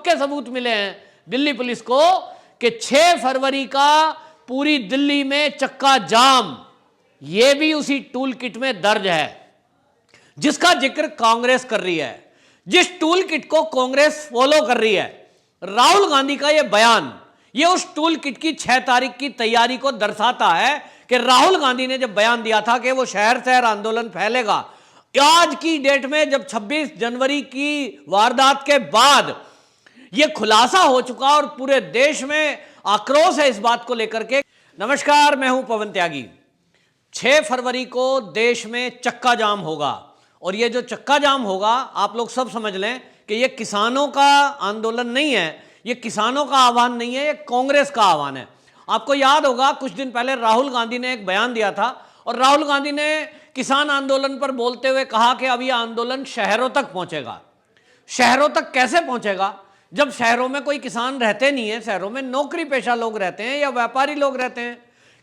पक्के सबूत मिले हैं दिल्ली पुलिस को कि 6 फरवरी का पूरी दिल्ली में चक्का जाम, यह भी उसी टूल किट में दर्ज है जिसका जिक्र कांग्रेस कर रही है, जिस टूल किट को कांग्रेस फॉलो कर रही है। राहुल गांधी का यह बयान, यह उस टूल किट की 6 तारीख की तैयारी को दर्शाता है कि राहुल गांधी ने जब बयान दिया था कि वो शहर शहर आंदोलन फैलेगा, आज की डेट में जब 26 जनवरी की वारदात के बाद यह खुलासा हो चुका और पूरे देश में आक्रोश है इस बात को लेकर के। नमस्कार, मैं हूं पवन त्यागी। 6 फरवरी को देश में चक्का जाम होगा और यह जो चक्का जाम होगा, आप लोग सब समझ लें कि यह किसानों का आंदोलन नहीं है, यह किसानों का आह्वान नहीं है, यह कांग्रेस का आह्वान है। आपको याद होगा कुछ दिन पहले राहुल गांधी ने एक बयान दिया था और राहुल गांधी ने किसान आंदोलन पर बोलते हुए कहा कि अब यह आंदोलन शहरों तक पहुंचेगा। शहरों तक कैसे पहुंचेगा जब शहरों में कोई किसान रहते नहीं है, शहरों में नौकरी पेशा लोग रहते हैं या व्यापारी लोग रहते हैं,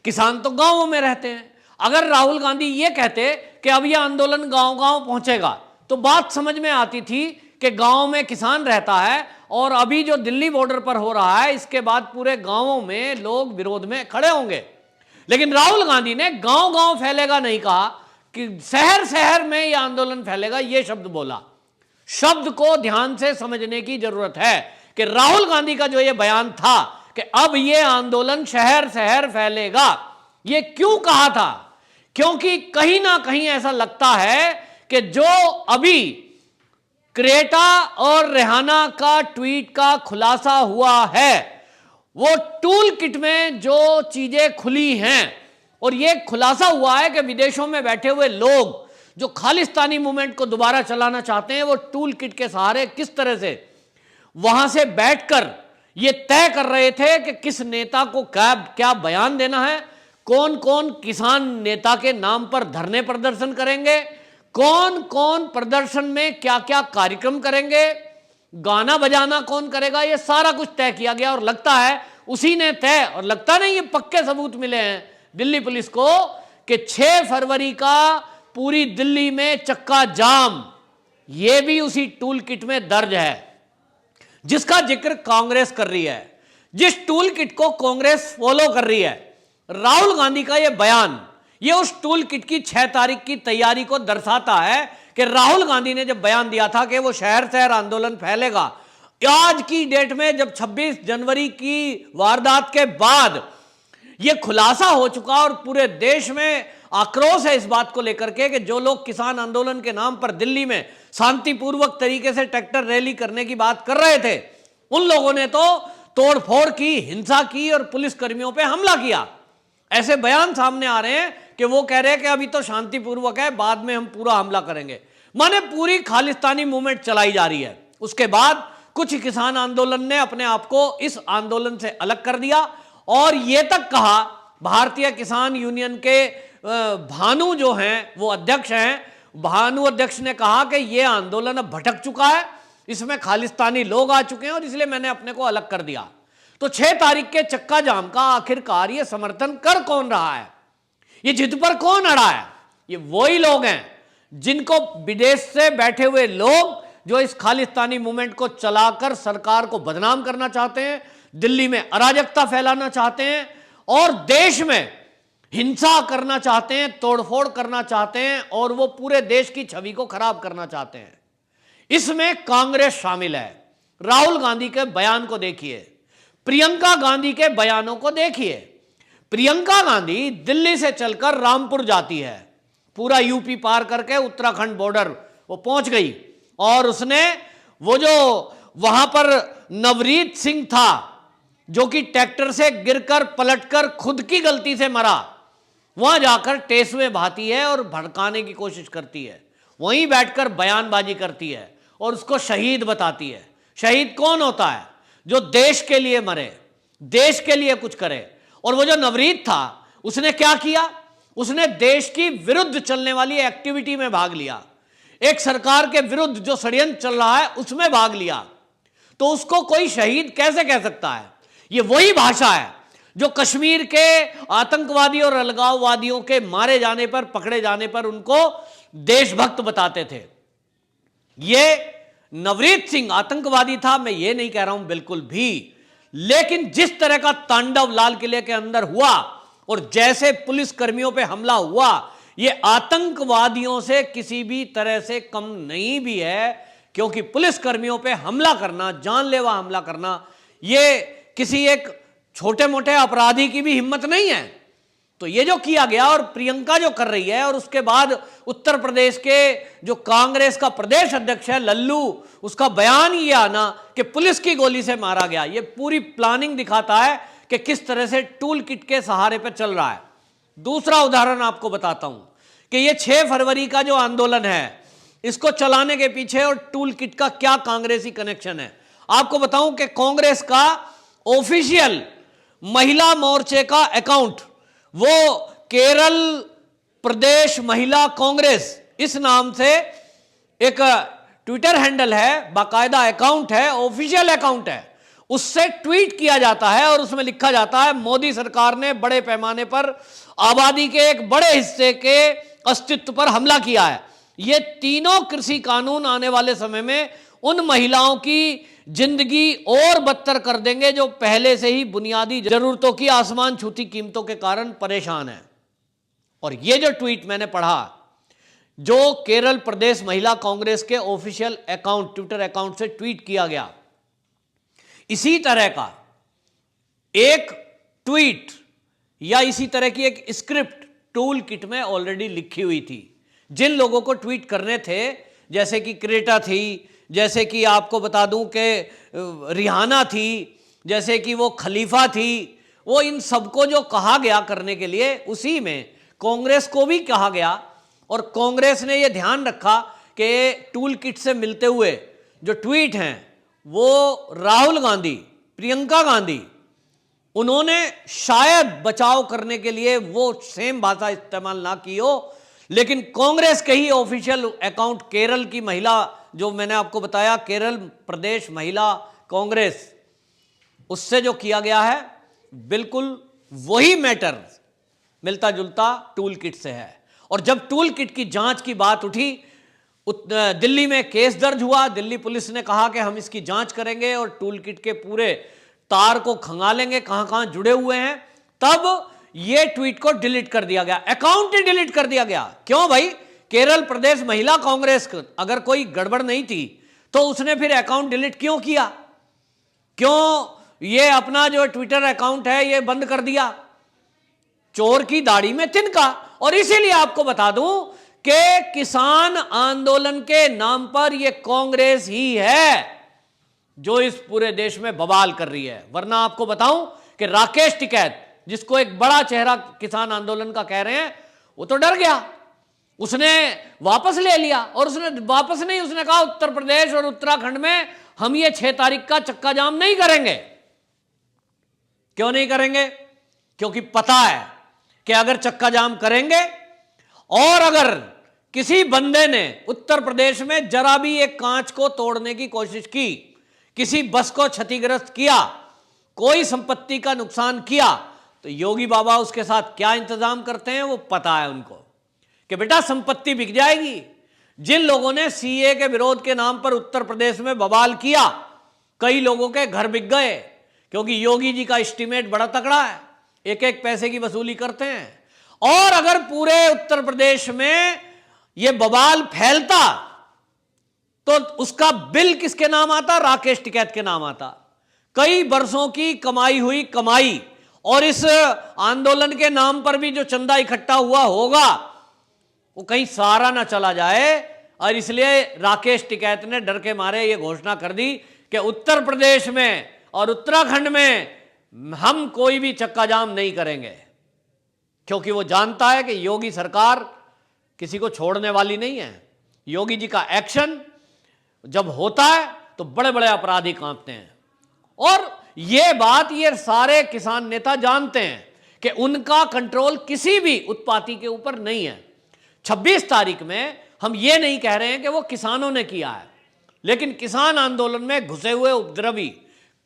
किसान तो गांवों में रहते हैं। अगर राहुल गांधी ये कहते कि अब यह आंदोलन गांव गांव पहुंचेगा तो बात समझ में आती थी कि गांव में किसान रहता है और अभी जो दिल्ली बॉर्डर पर हो रहा है इसके बाद पूरे गांवों में लोग विरोध में खड़े होंगे। लेकिन राहुल गांधी ने गांव गांव फैलेगा नहीं कहा कि शहर शहर में यह आंदोलन फैलेगा, यह शब्द बोला। शब्द को ध्यान से समझने की जरूरत है कि राहुल गांधी का जो यह बयान था कि अब यह आंदोलन शहर शहर फैलेगा, यह क्यों कहा था? क्योंकि कहीं ना कहीं ऐसा लगता है कि जो अभी क्रेटा और रेहाना का ट्वीट का खुलासा हुआ है, वो टूल किट में जो चीजें खुली हैं और ये खुलासा हुआ है कि विदेशों में बैठे हुए लोग जो खालिस्तानी मूवमेंट को दोबारा चलाना चाहते हैं, वो टूल किट के सहारे किस तरह से वहां से बैठकर ये तय कर रहे थे कि किस नेता को क्या बयान देना है, कौन कौन किसान नेता के नाम पर धरने प्रदर्शन करेंगे, कौन कौन प्रदर्शन में क्या क्या कार्यक्रम करेंगे, गाना बजाना कौन करेगा, ये सारा कुछ तय किया गया। और लगता है उसी ने तय, और लगता नहीं, ये पक्के सबूत मिले हैं दिल्ली पुलिस को कि 6 फरवरी का पूरी दिल्ली में चक्का जाम, यह भी उसी टूल किट में दर्ज है जिसका जिक्र कांग्रेस कर रही है, जिस टूल किट को कांग्रेस फॉलो कर रही है। राहुल गांधी का यह बयान, यह उस टूल किट की 6 तारीख की तैयारी को दर्शाता है कि राहुल गांधी ने जब बयान दिया था कि वो शहर शहर आंदोलन फैलेगा, आज की डेट में जब 26 जनवरी की वारदात के बाद यह खुलासा हो चुका और पूरे देश में आक्रोश है इस बात को लेकर के कि जो लोग किसान आंदोलन के नाम पर दिल्ली में शांतिपूर्वक तरीके से ट्रैक्टर रैली करने की बात कर रहे थे, उन लोगों ने तो तोड़फोड़ की, हिंसा की और पुलिस कर्मियों पर हमला किया। ऐसे बयान सामने आ रहे हैं कि वो कह रहे हैं कि अभी तो शांतिपूर्वक है, बाद में हम पूरा हमला करेंगे। माने पूरी खालिस्तानी मूवमेंट चलाई जा रही है। उसके बाद कुछ किसान आंदोलन ने अपने आप को इस आंदोलन से अलग कर दिया और ये तक कहा, भारतीय किसान यूनियन के भानु जो हैं वो अध्यक्ष हैं, भानु अध्यक्ष ने कहा कि ये आंदोलन अब भटक चुका है, इसमें खालिस्तानी लोग आ चुके हैं और इसलिए मैंने अपने को अलग कर दिया। तो 6 तारीख के चक्का जाम का आखिरकार ये समर्थन कर कौन रहा है, ये जिद पर कौन अड़ा है? ये वही लोग हैं जिनको विदेश से बैठे हुए लोग जो इस खालिस्तानी मूवमेंट को चलाकर सरकार को बदनाम करना चाहते हैं, दिल्ली में अराजकता फैलाना चाहते हैं और देश में हिंसा करना चाहते हैं, तोड़फोड़ करना चाहते हैं और वो पूरे देश की छवि को खराब करना चाहते हैं। इसमें कांग्रेस शामिल है। राहुल गांधी के बयान को देखिए, प्रियंका गांधी के बयानों को देखिए। प्रियंका गांधी दिल्ली से चलकर रामपुर जाती है, पूरा यूपी पार करके उत्तराखंड बॉर्डर वो पहुंच गई और उसने वो जो वहां पर नवरीत सिंह था जो कि ट्रैक्टर से गिरकर पलटकर खुद की गलती से मरा, वहां जाकर टेसुए बहाती है और भड़काने की कोशिश करती है, वहीं बैठकर बयानबाजी करती है और उसको शहीद बताती है। शहीद कौन होता है? जो देश के लिए मरे, देश के लिए कुछ करे। और वो जो नवरीत था उसने क्या किया? उसने देश की विरुद्ध चलने वाली एक्टिविटी में भाग लिया, एक सरकार के विरुद्ध जो षड्यंत्र चल रहा है उसमें भाग लिया। तो उसको कोई शहीद कैसे कह सकता है? ये वही भाषा है जो कश्मीर के आतंकवादी और अलगाववादियों के मारे जाने पर, पकड़े जाने पर उनको देशभक्त बताते थे। ये नवनीत सिंह आतंकवादी था, मैं ये नहीं कह रहा हूं बिल्कुल भी, लेकिन जिस तरह का तांडव लाल किले के अंदर हुआ और जैसे पुलिस कर्मियों पे हमला हुआ, ये आतंकवादियों से किसी भी तरह से कम नहीं भी है, क्योंकि पुलिस कर्मियों पे हमला करना, जानलेवा हमला करना, ये किसी एक छोटे मोटे अपराधी की भी हिम्मत नहीं है। तो ये जो किया गया और प्रियंका जो कर रही है, और उसके बाद उत्तर प्रदेश के जो कांग्रेस का प्रदेश अध्यक्ष है लल्लू, उसका बयान ये आना कि पुलिस की गोली से मारा गया, ये पूरी प्लानिंग दिखाता है कि किस तरह से टूल किट के सहारे पर चल रहा है। दूसरा उदाहरण आपको बताता हूं कि ये 6 फरवरी का जो आंदोलन है, इसको चलाने के पीछे और टूल किट का क्या कांग्रेसी कनेक्शन है। आपको बताऊं कि कांग्रेस का ऑफिशियल महिला मोर्चे का अकाउंट, वो केरल प्रदेश महिला कांग्रेस इस नाम से एक ट्विटर हैंडल है, बाकायदा अकाउंट है, ऑफिशियल अकाउंट है, उससे ट्वीट किया जाता है और उसमें लिखा जाता है मोदी सरकार ने बड़े पैमाने पर आबादी के एक बड़े हिस्से के अस्तित्व पर हमला किया है। ये तीनों कृषि कानून आने वाले समय में उन महिलाओं की जिंदगी और बदतर कर देंगे जो पहले से ही बुनियादी जरूरतों की आसमान छूती कीमतों के कारण परेशान है। और ये जो ट्वीट मैंने पढ़ा, जो केरल प्रदेश महिला कांग्रेस के ऑफिशियल अकाउंट, ट्विटर अकाउंट से ट्वीट किया गया, इसी तरह का एक ट्वीट या इसी तरह की एक स्क्रिप्ट टूल किट में ऑलरेडी लिखी हुई थी। जिन लोगों को ट्वीट करने थे, जैसे कि क्रेटा थी, जैसे कि आपको बता दूं कि रिहाना थी, जैसे कि वो खलीफा थी, वो इन सबको जो कहा गया करने के लिए, उसी में कांग्रेस को भी कहा गया। और कांग्रेस ने ये ध्यान रखा कि टूल किट से मिलते हुए जो ट्वीट हैं वो राहुल गांधी, प्रियंका गांधी, उन्होंने शायद बचाव करने के लिए वो सेम भाषा इस्तेमाल ना की हो, लेकिन कांग्रेस के ही ऑफिशियल अकाउंट केरल की महिला, जो मैंने आपको बताया केरल प्रदेश महिला कांग्रेस, उससे जो किया गया है बिल्कुल वही मैटर मिलता जुलता टूल किट से है। और जब टूल किट की जांच की बात उठी, दिल्ली में केस दर्ज हुआ, दिल्ली पुलिस ने कहा कि हम इसकी जांच करेंगे और टूल किट के पूरे तार को खंगालेंगे, कहां कहां जुड़े हुए हैं, तब ये ट्वीट को डिलीट कर दिया गया, अकाउंट ही डिलीट कर दिया गया। क्यों भाई? केरल प्रदेश महिला कांग्रेस अगर कोई गड़बड़ नहीं थी तो उसने फिर अकाउंट डिलीट क्यों किया? क्यों ये अपना जो ट्विटर अकाउंट है ये बंद कर दिया? चोर की दाढ़ी में तिनका। और इसीलिए आपको बता दूं कि किसान आंदोलन के नाम पर यह कांग्रेस ही है जो इस पूरे देश में बवाल कर रही है। वरना आपको बताऊं कि राकेश टिकैत, जिसको एक बड़ा चेहरा किसान आंदोलन का कह रहे हैं, वो तो डर गया, उसने वापस ले लिया। और उसने वापस नहीं, उसने कहा उत्तर प्रदेश और उत्तराखंड में हम ये 6 तारीख का चक्का जाम नहीं करेंगे। क्यों नहीं करेंगे? क्योंकि पता है कि अगर चक्का जाम करेंगे और अगर किसी बंदे ने उत्तर प्रदेश में जरा भी एक कांच को तोड़ने की कोशिश की, किसी बस को क्षतिग्रस्त किया, कोई संपत्ति का नुकसान किया, तो योगी बाबा उसके साथ क्या इंतजाम करते हैं वो पता है उनको कि बेटा संपत्ति बिक जाएगी। जिन लोगों ने सीए के विरोध के नाम पर उत्तर प्रदेश में बवाल किया, कई लोगों के घर बिक गए, क्योंकि योगी जी का एस्टीमेट बड़ा तगड़ा है, एक एक पैसे की वसूली करते हैं। और अगर पूरे उत्तर प्रदेश में यह बवाल फैलता तो उसका बिल किसके नाम आता? राकेश टिकैत के नाम आता। कई वर्षों की कमाई हुई कमाई और इस आंदोलन के नाम पर भी जो चंदा इकट्ठा हुआ होगा वो कहीं सारा ना चला जाए। और इसलिए राकेश टिकैत ने डर के मारे ये घोषणा कर दी कि उत्तर प्रदेश में और उत्तराखंड में हम कोई भी चक्का जाम नहीं करेंगे, क्योंकि वो जानता है कि योगी सरकार किसी को छोड़ने वाली नहीं है। योगी जी का एक्शन जब होता है तो बड़े बड़े अपराधी कांपते हैं। और ये बात ये सारे किसान नेता जानते हैं कि उनका कंट्रोल किसी भी उत्पाती के ऊपर नहीं है। 26 तारीख में हम ये नहीं कह रहे हैं कि वो किसानों ने किया है, लेकिन किसान आंदोलन में घुसे हुए उपद्रवी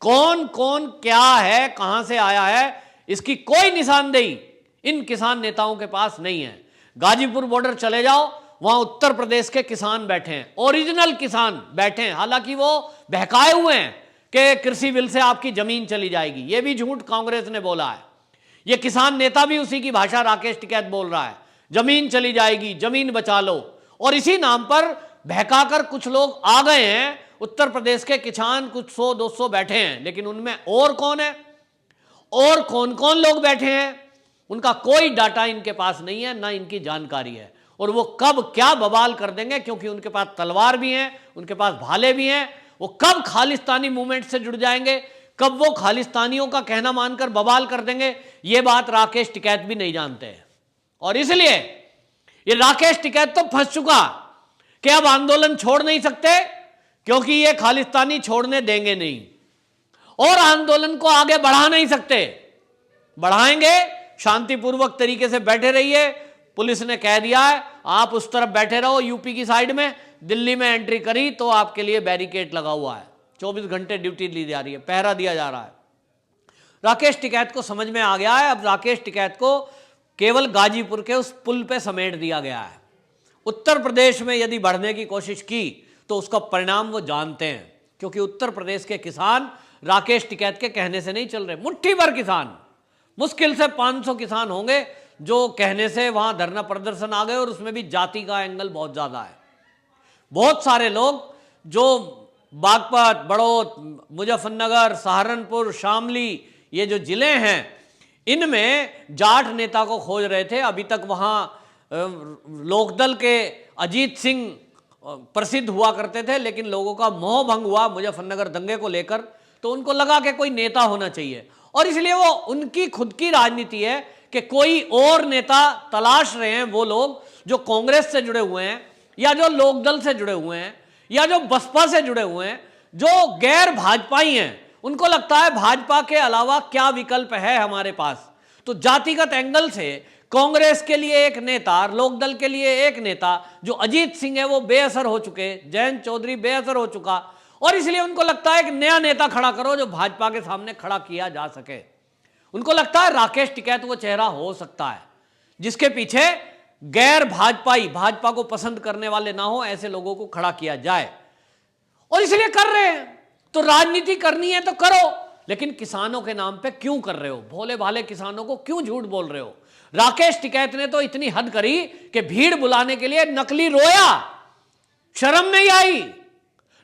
कौन कौन क्या है, कहां से आया है, इसकी कोई निशानदेही इन किसान नेताओं के पास नहीं है। गाजीपुर बॉर्डर चले जाओ, वहां उत्तर प्रदेश के किसान बैठे हैं, ओरिजिनल किसान बैठे हैं, हालांकि वो बहकाए हुए हैं कि कृषि बिल से आपकी जमीन चली जाएगी। ये भी झूठ कांग्रेस ने बोला है। ये किसान नेता भी उसी की भाषा राकेश टिकैत बोल रहा है, जमीन चली जाएगी, जमीन बचा लो। और इसी नाम पर बहकाकर कुछ लोग आ गए हैं, उत्तर प्रदेश के किसान कुछ 100-200 बैठे हैं, लेकिन उनमें और कौन है और कौन कौन लोग बैठे हैं उनका कोई डाटा इनके पास नहीं है, ना इनकी जानकारी है। और वो कब क्या बवाल कर देंगे, क्योंकि उनके पास तलवार भी हैं, उनके पास भाले भी हैं, वो कब खालिस्तानी मूवमेंट से जुड़ जाएंगे, कब वो खालिस्तानियों का कहना मानकर बवाल कर देंगे, ये बात राकेश टिकैत भी नहीं जानते हैं। और इसलिए ये राकेश टिकैत तो फंस चुका कि अब आंदोलन छोड़ नहीं सकते, क्योंकि ये खालिस्तानी छोड़ने देंगे नहीं, और आंदोलन को आगे बढ़ा नहीं सकते। बढ़ाएंगे शांतिपूर्वक तरीके से बैठे रहिए, पुलिस ने कह दिया है आप उस तरफ बैठे रहो यूपी की साइड में, दिल्ली में एंट्री करी तो आपके लिए बैरिकेड लगा हुआ है, 24 घंटे ड्यूटी ली जा रही है, पहरा दिया जा रहा है। राकेश टिकैत को समझ में आ गया है, अब राकेश टिकैत को केवल गाजीपुर के उस पुल पे समेट दिया गया है। उत्तर प्रदेश में यदि बढ़ने की कोशिश की तो उसका परिणाम वो जानते हैं, क्योंकि उत्तर प्रदेश के किसान राकेश टिकैत के कहने से नहीं चल रहे। मुट्ठी भर किसान, मुश्किल से 500 किसान होंगे जो कहने से वहां धरना प्रदर्शन आ गए, और उसमें भी जाति का एंगल बहुत ज्यादा है। बहुत सारे लोग जो बागपत, बड़ौद, मुजफ्फरनगर, सहारनपुर, शामली, ये जो जिले हैं, इनमें जाट नेता को खोज रहे थे। अभी तक वहां लोकदल के अजीत सिंह प्रसिद्ध हुआ करते थे, लेकिन लोगों का मोह भंग हुआ मुजफ्फरनगर दंगे को लेकर, तो उनको लगा कि कोई नेता होना चाहिए, और इसलिए वो उनकी खुद की राजनीति है कि कोई और नेता तलाश रहे हैं, वो लोग जो कांग्रेस से जुड़े हुए हैं, या जो लोकदल से जुड़े हुए हैं, या जो बसपा से जुड़े हुए हैं, जो गैर भाजपाई हैं। उनको लगता है भाजपा के अलावा क्या विकल्प है हमारे पास। तो जातिगत एंगल से कांग्रेस के लिए एक नेता, लोकदल के लिए एक नेता जो अजीत सिंह है वो बेअसर हो चुके, जयंत चौधरी बेअसर हो चुका, और इसलिए उनको लगता है एक नया नेता खड़ा करो जो भाजपा के सामने खड़ा किया जा सके। उनको लगता है राकेश टिकैत वो चेहरा हो सकता है जिसके पीछे गैर भाजपाई, भाजपा को पसंद करने वाले ना हो, ऐसे लोगों को खड़ा किया जाए, और इसलिए कर रहे हैं। तो राजनीति करनी है तो करो, लेकिन किसानों के नाम पे क्यों कर रहे हो? भोले भाले किसानों को क्यों झूठ बोल रहे हो? राकेश टिकैत ने तो इतनी हद करी कि भीड़ बुलाने के लिए नकली रोया, शर्म नहीं आई,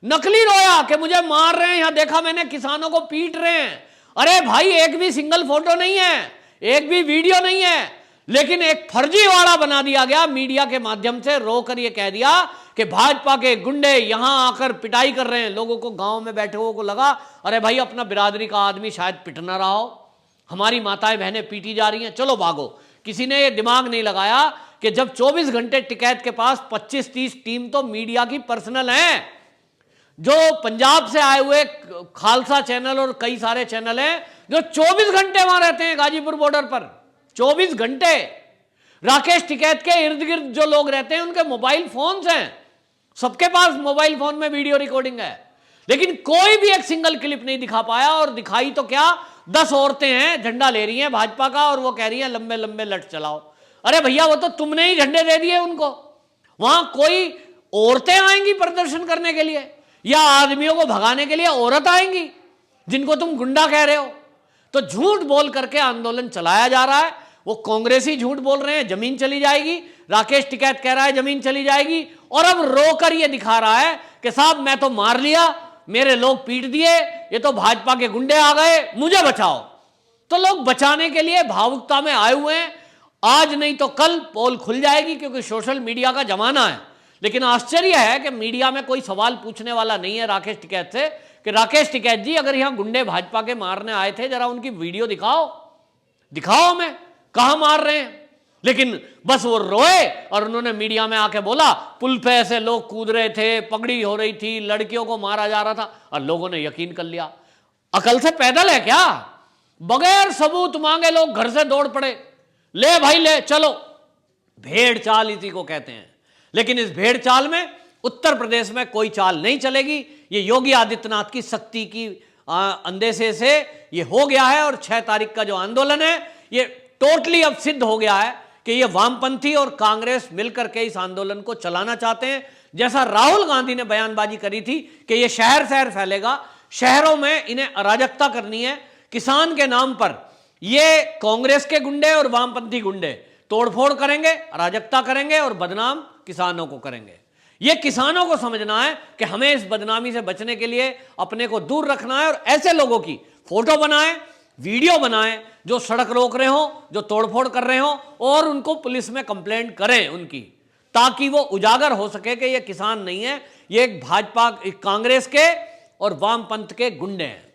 नकली रोया कि मुझे मार रहे हैं, यहां देखा मैंने किसानों को पीट रहे हैं। अरे भाई, एक भी सिंगल फोटो नहीं है, एक भी वीडियो नहीं है, लेकिन एक फर्जीवाड़ा बना दिया गया मीडिया के माध्यम से, रोकर यह कह दिया कि भाजपा के गुंडे यहां आकर पिटाई कर रहे हैं। लोगों को, गांव में बैठे हुए को लगा अरे भाई अपना बिरादरी का आदमी शायद पिट ना रहा हो, हमारी माताएं बहनें पीटी जा रही हैं, चलो भागो। किसी ने यह दिमाग नहीं लगाया कि जब 24 घंटे टिकैत के पास 25-30 टीम तो मीडिया की पर्सनल है, जो पंजाब से आए हुए खालसा चैनल और कई सारे चैनल हैं जो 24 घंटे वहां रहते हैं गाजीपुर बॉर्डर पर, 24 घंटे। राकेश टिकैत के इर्द गिर्द जो लोग रहते हैं उनके मोबाइल फोन्स हैं, सबके पास मोबाइल फोन में वीडियो रिकॉर्डिंग है, लेकिन कोई भी एक सिंगल क्लिप नहीं दिखा पाया। और दिखाई तो क्या, 10 औरतें हैं, झंडा ले रही हैं भाजपा का, और वो कह रही हैं लंबे लंबे लट चलाओ। अरे भैया, वो तो तुमने ही झंडे दे दिए उनको। वहां कोई औरतें आएंगी प्रदर्शन करने के लिए, या आदमियों को भगाने के लिए औरत आएंगी जिनको तुम गुंडा कह रहे हो? तो झूठ बोल करके आंदोलन चलाया जा रहा है। वो कांग्रेसी झूठ बोल रहे हैं जमीन चली जाएगी, राकेश टिकैत कह रहा है जमीन चली जाएगी, और अब रोकर ये दिखा रहा है कि साहब मैं तो मार लिया, मेरे लोग पीट दिए, ये तो भाजपा के गुंडे आ गए, मुझे बचाओ। तो लोग बचाने के लिए भावुकता में आए हुए हैं। आज नहीं तो कल पोल खुल जाएगी, क्योंकि सोशल मीडिया का जमाना है। लेकिन आश्चर्य है कि मीडिया में कोई सवाल पूछने वाला नहीं है राकेश टिकैत से कि राकेश टिकैत जी, अगर यहां गुंडे भाजपा के मारने आए थे, जरा उनकी वीडियो दिखाओ, दिखाओ हमें कहां मार रहे हैं। लेकिन बस वो रोए, और उन्होंने मीडिया में आके बोला पुल पे ऐसे लोग कूद रहे थे, पगड़ी हो रही थी, लड़कियों को मारा जा रहा था, और लोगों ने यकीन कर लिया। अकल से पैदल है क्या? बगैर सबूत मांगे लोग घर से दौड़ पड़े, ले भाई ले चलो। भेड़ चाल इसी को कहते हैं। लेकिन इस भेड़ चाल में उत्तर प्रदेश में कोई चाल नहीं चलेगी। ये योगी आदित्यनाथ की शक्ति की अंदेशे से ये हो गया है, और 6 तारीख का जो आंदोलन है ये टोटली अब सिद्ध हो गया है कि ये वामपंथी और कांग्रेस मिलकर के इस आंदोलन को चलाना चाहते हैं। जैसा राहुल गांधी ने बयानबाजी करी थी कि ये शहर शहर फैलेगा, शहरों में इन्हें अराजकता करनी है, किसान के नाम पर ये कांग्रेस के गुंडे और वामपंथी गुंडे तोड़फोड़ करेंगे, अराजकता करेंगे और बदनाम किसानों को करेंगे। ये किसानों को समझना है कि हमें इस बदनामी से बचने के लिए अपने को दूर रखना है, और ऐसे लोगों की फोटो बनाएं, वीडियो बनाएं जो सड़क रोक रहे हो, जो तोड़फोड़ कर रहे हो, और उनको पुलिस में कंप्लेंट करें उनकी, ताकि वो उजागर हो सके कि ये किसान नहीं है, ये एक भाजपा, कांग्रेस के और वामपंथ के गुंडे हैं।